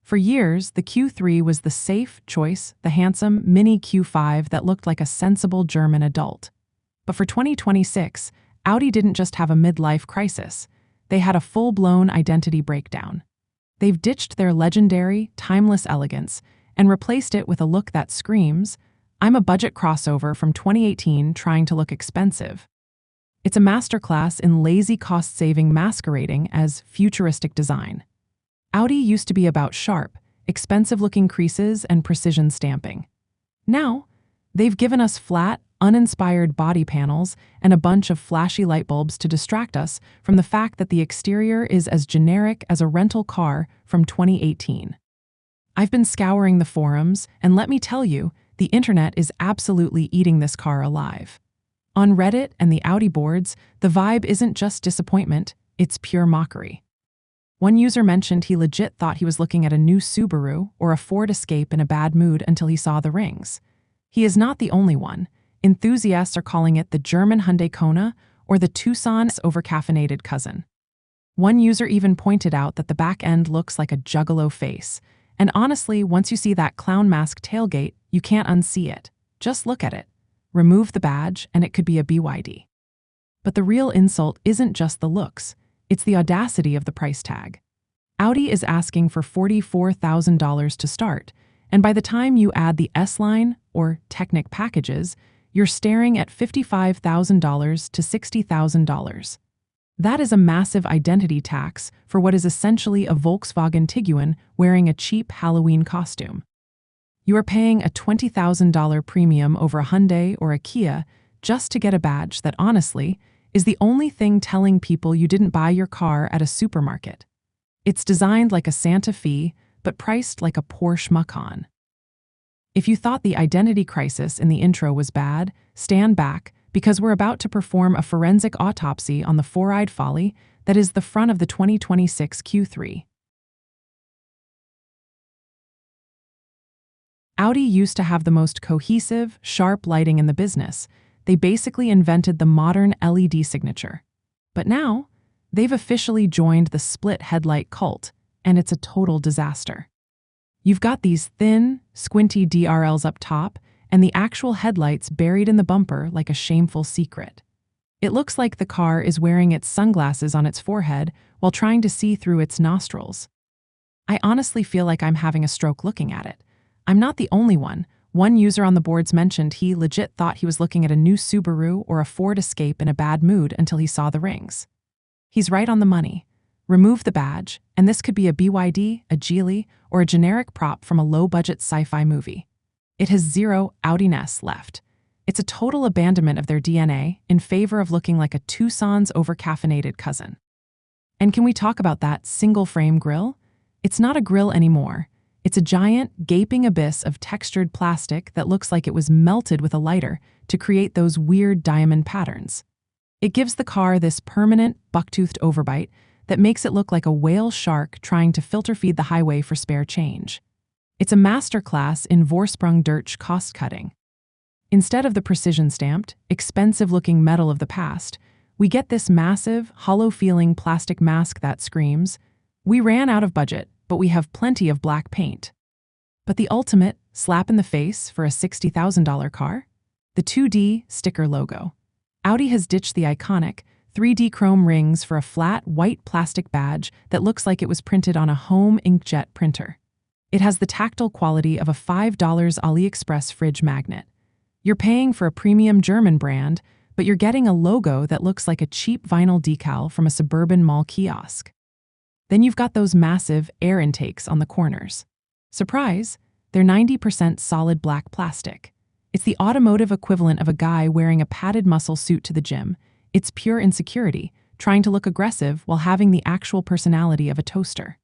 For years, the Q3 was the safe choice, the handsome mini Q5 that looked like a sensible German adult. But for 2026, Audi didn't just have a midlife crisis. They had a full-blown identity breakdown. They've ditched their legendary, timeless elegance and replaced it with a look that screams, "I'm a budget crossover from 2018 trying to look expensive." It's a masterclass in lazy cost-saving masquerading as futuristic design. Audi used to be about sharp, expensive-looking creases and precision stamping. Now, they've given us flat, uninspired body panels and a bunch of flashy light bulbs to distract us from the fact that the exterior is as generic as a rental car from 2018. I've been scouring the forums, and let me tell you, the internet is absolutely eating this car alive. On Reddit and the Audi boards, the vibe isn't just disappointment, it's pure mockery. One user mentioned he legit thought he was looking at a new Subaru or a Ford Escape in a bad mood until he saw the rings. He is not the only one. Enthusiasts are calling it the German Hyundai Kona or the Tucson's overcaffeinated cousin. One user even pointed out that the back end looks like a Juggalo face. And honestly, once you see that clown mask tailgate, you can't unsee it. Just look at it. Remove the badge, and it could be a BYD. But the real insult isn't just the looks. It's the audacity of the price tag. Audi is asking for $44,000 to start, and by the time you add the S-Line or Technic packages, you're staring at $55,000 to $60,000. That is a massive identity tax for what is essentially a Volkswagen Tiguan wearing a cheap Halloween costume. You are paying a $20,000 premium over a Hyundai or a Kia just to get a badge that honestly is the only thing telling people you didn't buy your car at a supermarket. It's designed like a Santa Fe, but priced like a Porsche Macan. If you thought the identity crisis in the intro was bad, stand back, because we're about to perform a forensic autopsy on the four-eyed folly that is the front of the 2026 Q3. Audi used to have the most cohesive, sharp lighting in the business. They basically invented the modern LED signature. But now, they've officially joined the split headlight cult, and it's a total disaster. You've got these thin, squinty DRLs up top, and the actual headlights buried in the bumper like a shameful secret. It looks like the car is wearing its sunglasses on its forehead while trying to see through its nostrils. I honestly feel like I'm having a stroke looking at it. I'm not the only one. One user on the boards mentioned he legit thought he was looking at a new Subaru or a Ford Escape in a bad mood until he saw the rings. He's right on the money. Remove the badge, and this could be a BYD, a Geely, or a generic prop from a low-budget sci-fi movie. It has zero Audi-ness left. It's a total abandonment of their DNA in favor of looking like a Tucson's overcaffeinated cousin. And can we talk about that single-frame grille? It's not a grille anymore. It's a giant, gaping abyss of textured plastic that looks like it was melted with a lighter to create those weird diamond patterns. It gives the car this permanent, buck-toothed overbite that makes it look like a whale shark trying to filter feed the highway for spare change. It's a masterclass in Vorsprung durch cost-cutting. Instead of the precision-stamped, expensive-looking metal of the past, we get this massive, hollow-feeling plastic mask that screams, "We ran out of budget, but we have plenty of black paint." But the ultimate slap in the face for a $60,000 car? The 2D sticker logo. Audi has ditched the iconic 3D chrome rings for a flat, white plastic badge that looks like it was printed on a home inkjet printer. It has the tactile quality of a $5 AliExpress fridge magnet. You're paying for a premium German brand, but you're getting a logo that looks like a cheap vinyl decal from a suburban mall kiosk. Then you've got those massive air intakes on the corners. Surprise, they're 90% solid black plastic. It's the automotive equivalent of a guy wearing a padded muscle suit to the gym. It's pure insecurity, trying to look aggressive while having the actual personality of a toaster.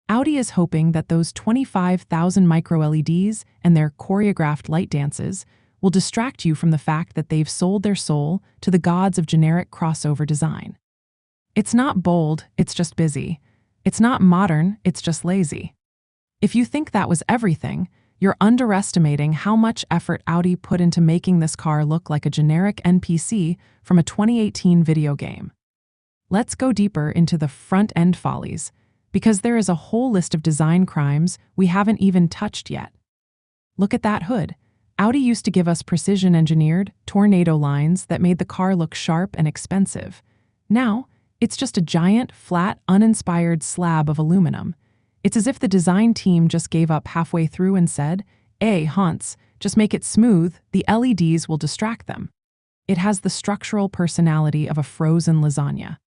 Audi is hoping that those 25,000 micro-LEDs and their choreographed light dances will distract you from the fact that they've sold their soul to the gods of generic crossover design. It's not bold, it's just busy. It's not modern, it's just lazy. If you think that was everything, you're underestimating how much effort Audi put into making this car look like a generic NPC from a 2018 video game. Let's go deeper into the front-end follies. Because there is a whole list of design crimes we haven't even touched yet. Look at that hood. Audi used to give us precision-engineered, tornado lines that made the car look sharp and expensive. Now, it's just a giant, flat, uninspired slab of aluminum. It's as if the design team just gave up halfway through and said, Hans, just make it smooth, the LEDs will distract them. It has the structural personality of a frozen lasagna.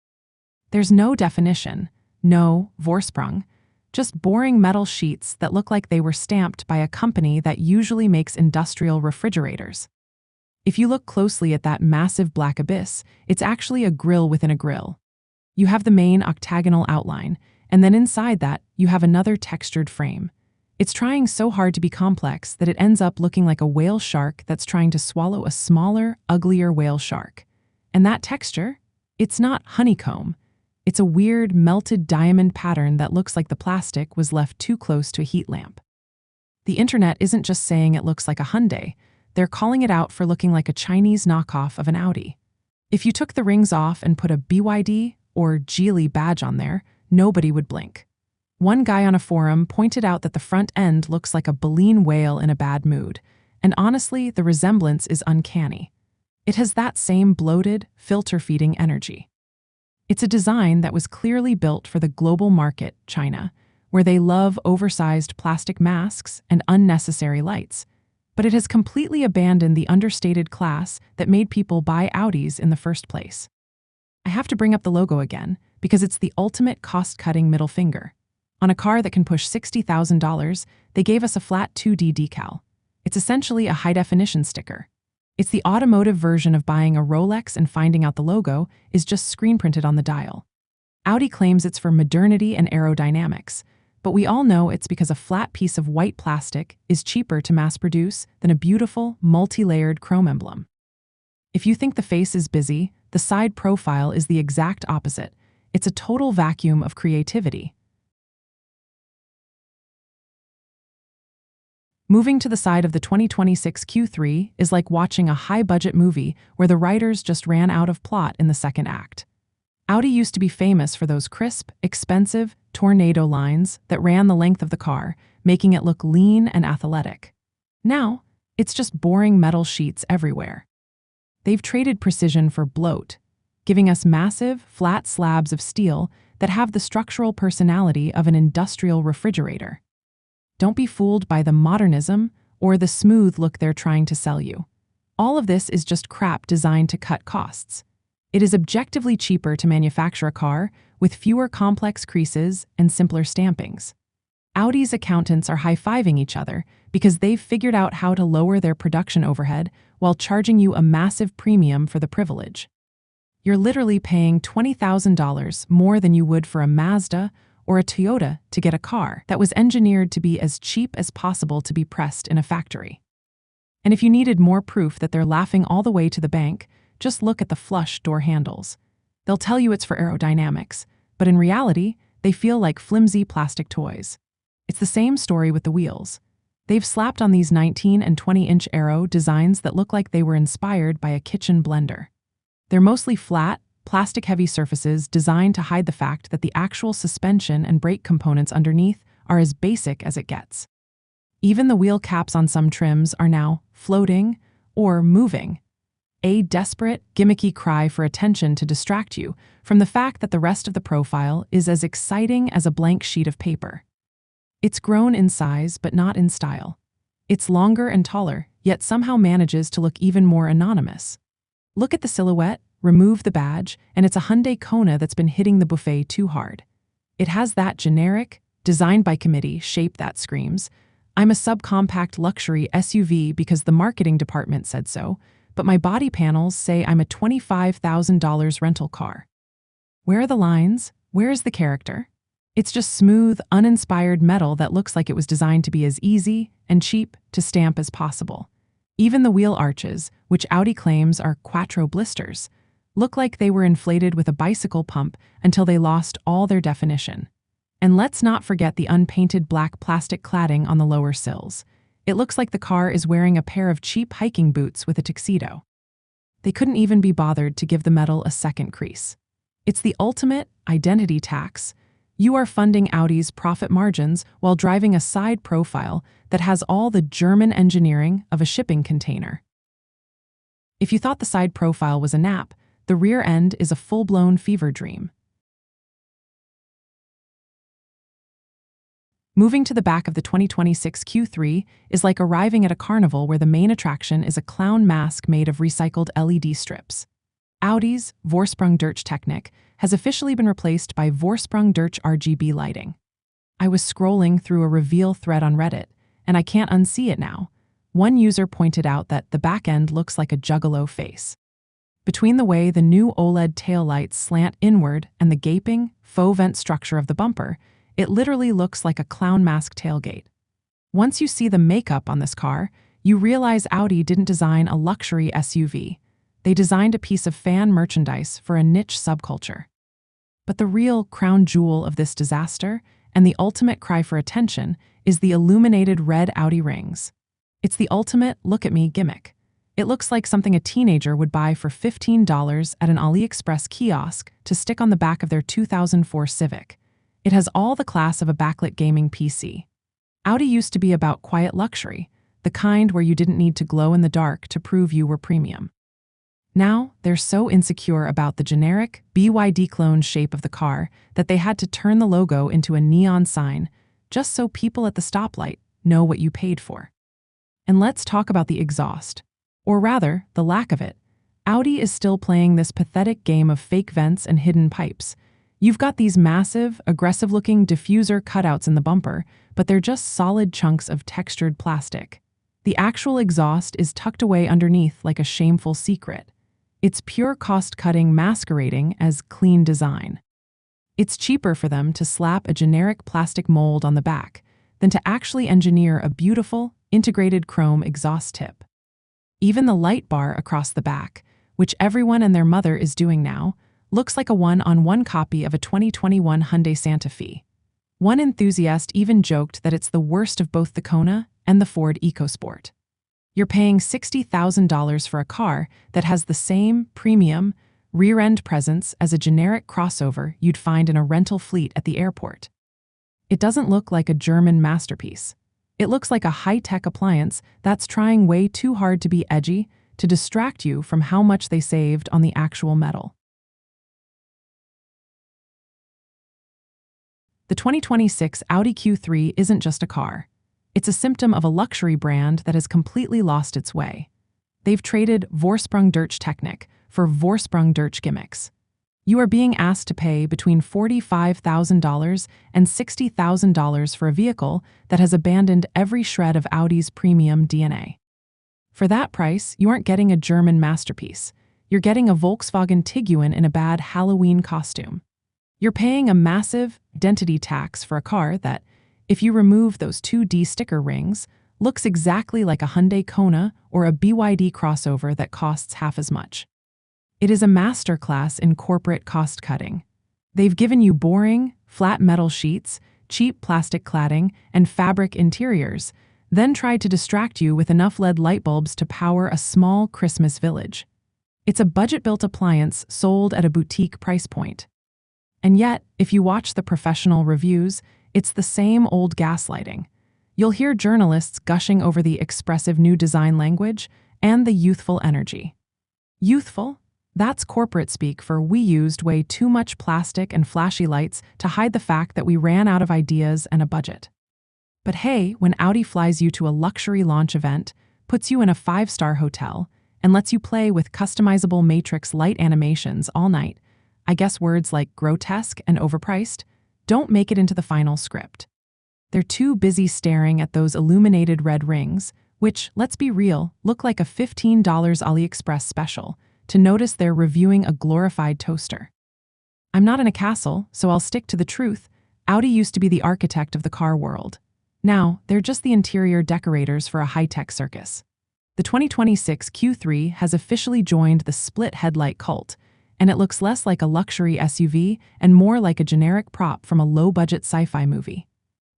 There's no definition, no Vorsprung, just boring metal sheets that look like they were stamped by a company that usually makes industrial refrigerators. If you look closely at that massive black abyss, it's actually a grill within a grill. You have the main octagonal outline, and then inside that, you have another textured frame. It's trying so hard to be complex that it ends up looking like a whale shark that's trying to swallow a smaller, uglier whale shark. And that texture? It's not honeycomb. It's a weird, melted diamond pattern that looks like the plastic was left too close to a heat lamp. The internet isn't just saying it looks like a Hyundai, they're calling it out for looking like a Chinese knockoff of an Audi. If you took the rings off and put a BYD or Geely badge on there, nobody would blink. One guy on a forum pointed out that the front end looks like a baleen whale in a bad mood, and honestly, the resemblance is uncanny. It has that same bloated, filter-feeding energy. It's a design that was clearly built for the global market, China, where they love oversized plastic masks and unnecessary lights. But it has completely abandoned the understated class that made people buy Audis in the first place. I have to bring up the logo again, because it's the ultimate cost-cutting middle finger. On a car that can push $60,000, they gave us a flat 2D decal. It's essentially a high-definition sticker. It's the automotive version of buying a Rolex and finding out the logo is just screen-printed on the dial. Audi claims it's for modernity and aerodynamics, but we all know it's because a flat piece of white plastic is cheaper to mass-produce than a beautiful, multi-layered chrome emblem. If you think the face is busy, the side profile is the exact opposite. It's a total vacuum of creativity. Moving to the side of the 2026 Q3 is like watching a high-budget movie where the writers just ran out of plot in the second act. Audi used to be famous for those crisp, expensive, tornado lines that ran the length of the car, making it look lean and athletic. Now, it's just boring metal sheets everywhere. They've traded precision for bloat, giving us massive, flat slabs of steel that have the structural personality of an industrial refrigerator. Don't be fooled by the modernism or the smooth look they're trying to sell you. All of this is just crap designed to cut costs. It is objectively cheaper to manufacture a car with fewer complex creases and simpler stampings. Audi's accountants are high-fiving each other because they've figured out how to lower their production overhead while charging you a massive premium for the privilege. You're literally paying $20,000 more than you would for a Mazda or a Toyota to get a car that was engineered to be as cheap as possible to be pressed in a factory. And if you needed more proof that they're laughing all the way to the bank, just look at the flush door handles. They'll tell you it's for aerodynamics, but in reality, they feel like flimsy plastic toys. It's the same story with the wheels. They've slapped on these 19 and 20-inch aero designs that look like they were inspired by a kitchen blender. They're mostly flat, plastic-heavy surfaces designed to hide the fact that the actual suspension and brake components underneath are as basic as it gets. Even the wheel caps on some trims are now floating or moving. A desperate, gimmicky cry for attention to distract you from the fact that the rest of the profile is as exciting as a blank sheet of paper. It's grown in size but not in style. It's longer and taller, yet somehow manages to look even more anonymous. Look at the silhouette, remove the badge, and it's a Hyundai Kona that's been hitting the buffet too hard. It has that generic, designed by committee shape that screams, I'm a subcompact luxury SUV because the marketing department said so, but my body panels say I'm a $25,000 rental car. Where are the lines? Where is the character? It's just smooth, uninspired metal that looks like it was designed to be as easy and cheap to stamp as possible. Even the wheel arches, which Audi claims are quattro blisters, look like they were inflated with a bicycle pump until they lost all their definition. And let's not forget the unpainted black plastic cladding on the lower sills. It looks like the car is wearing a pair of cheap hiking boots with a tuxedo. They couldn't even be bothered to give the metal a second crease. It's the ultimate identity tax. You are funding Audi's profit margins while driving a side profile that has all the German engineering of a shipping container. If you thought the side profile was a nap, the rear end is a full-blown fever dream. Moving to the back of the 2026 Q3 is like arriving at a carnival where the main attraction is a clown mask made of recycled LED strips. Audi's Vorsprung durch technique has officially been replaced by Vorsprung durch RGB lighting. I was scrolling through a reveal thread on Reddit, and I can't unsee it now. One user pointed out that the back end looks like a Juggalo face. Between the way the new OLED taillights slant inward and the gaping, faux vent structure of the bumper, it literally looks like a clown mask tailgate. Once you see the makeup on this car, you realize Audi didn't design a luxury SUV. They designed a piece of fan merchandise for a niche subculture. But the real crown jewel of this disaster, and the ultimate cry for attention, is the illuminated red Audi rings. It's the ultimate look-at-me gimmick. It looks like something a teenager would buy for $15 at an AliExpress kiosk to stick on the back of their 2004 Civic. It has all the class of a backlit gaming PC. Audi used to be about quiet luxury, the kind where you didn't need to glow in the dark to prove you were premium. Now, they're so insecure about the generic, BYD clone shape of the car that they had to turn the logo into a neon sign, just so people at the stoplight know what you paid for. And let's talk about the exhaust. Or rather, the lack of it. Audi is still playing this pathetic game of fake vents and hidden pipes. You've got these massive, aggressive-looking diffuser cutouts in the bumper, but they're just solid chunks of textured plastic. The actual exhaust is tucked away underneath like a shameful secret. It's pure cost-cutting masquerading as clean design. It's cheaper for them to slap a generic plastic mold on the back than to actually engineer a beautiful, integrated chrome exhaust tip. Even the light bar across the back, which everyone and their mother is doing now, looks like a one-on-one copy of a 2021 Hyundai Santa Fe. One enthusiast even joked that it's the worst of both the Kona and the Ford EcoSport. You're paying $60,000 for a car that has the same premium, rear-end presence as a generic crossover you'd find in a rental fleet at the airport. It doesn't look like a German masterpiece. It looks like a high-tech appliance that's trying way too hard to be edgy to distract you from how much they saved on the actual metal. The 2026 Audi Q3 isn't just a car. It's a symptom of a luxury brand that has completely lost its way. They've traded Vorsprung durch technique for Vorsprung durch gimmicks. You are being asked to pay between $45,000 and $60,000 for a vehicle that has abandoned every shred of Audi's premium DNA. For that price, you aren't getting a German masterpiece. You're getting a Volkswagen Tiguan in a bad Halloween costume. You're paying a massive identity tax for a car that, if you remove those 2D sticker rings, looks exactly like a Hyundai Kona or a BYD crossover that costs half as much. It is a masterclass in corporate cost-cutting. They've given you boring, flat metal sheets, cheap plastic cladding, and fabric interiors, then tried to distract you with enough LED light bulbs to power a small Christmas village. It's a budget-built appliance sold at a boutique price point. And yet, if you watch the professional reviews, it's the same old gaslighting. You'll hear journalists gushing over the expressive new design language and the youthful energy. Youthful? That's corporate speak for we used way too much plastic and flashy lights to hide the fact that we ran out of ideas and a budget. But hey, when Audi flies you to a luxury launch event, puts you in a 5-star hotel, and lets you play with customizable matrix light animations all night, I guess words like grotesque and overpriced don't make it into the final script. They're too busy staring at those illuminated red rings, which, let's be real, look like a $15 AliExpress special, to notice they're reviewing a glorified toaster. I'm not in a castle, so I'll stick to the truth. Audi used to be the architect of the car world. Now, they're just the interior decorators for a high-tech circus. The 2026 Q3 has officially joined the split headlight cult, and it looks less like a luxury SUV and more like a generic prop from a low-budget sci-fi movie.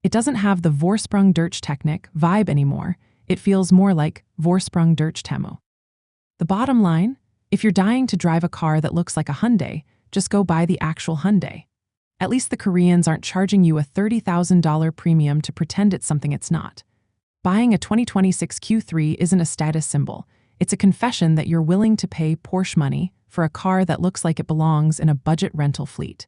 It doesn't have the Vorsprung durch technique vibe anymore. It feels more like Vorsprung durch Temu. The bottom line? If you're dying to drive a car that looks like a Hyundai, just go buy the actual Hyundai. At least the Koreans aren't charging you a $30,000 premium to pretend it's something it's not. Buying a 2026 Q3 isn't a status symbol. It's a confession that you're willing to pay Porsche money for a car that looks like it belongs in a budget rental fleet.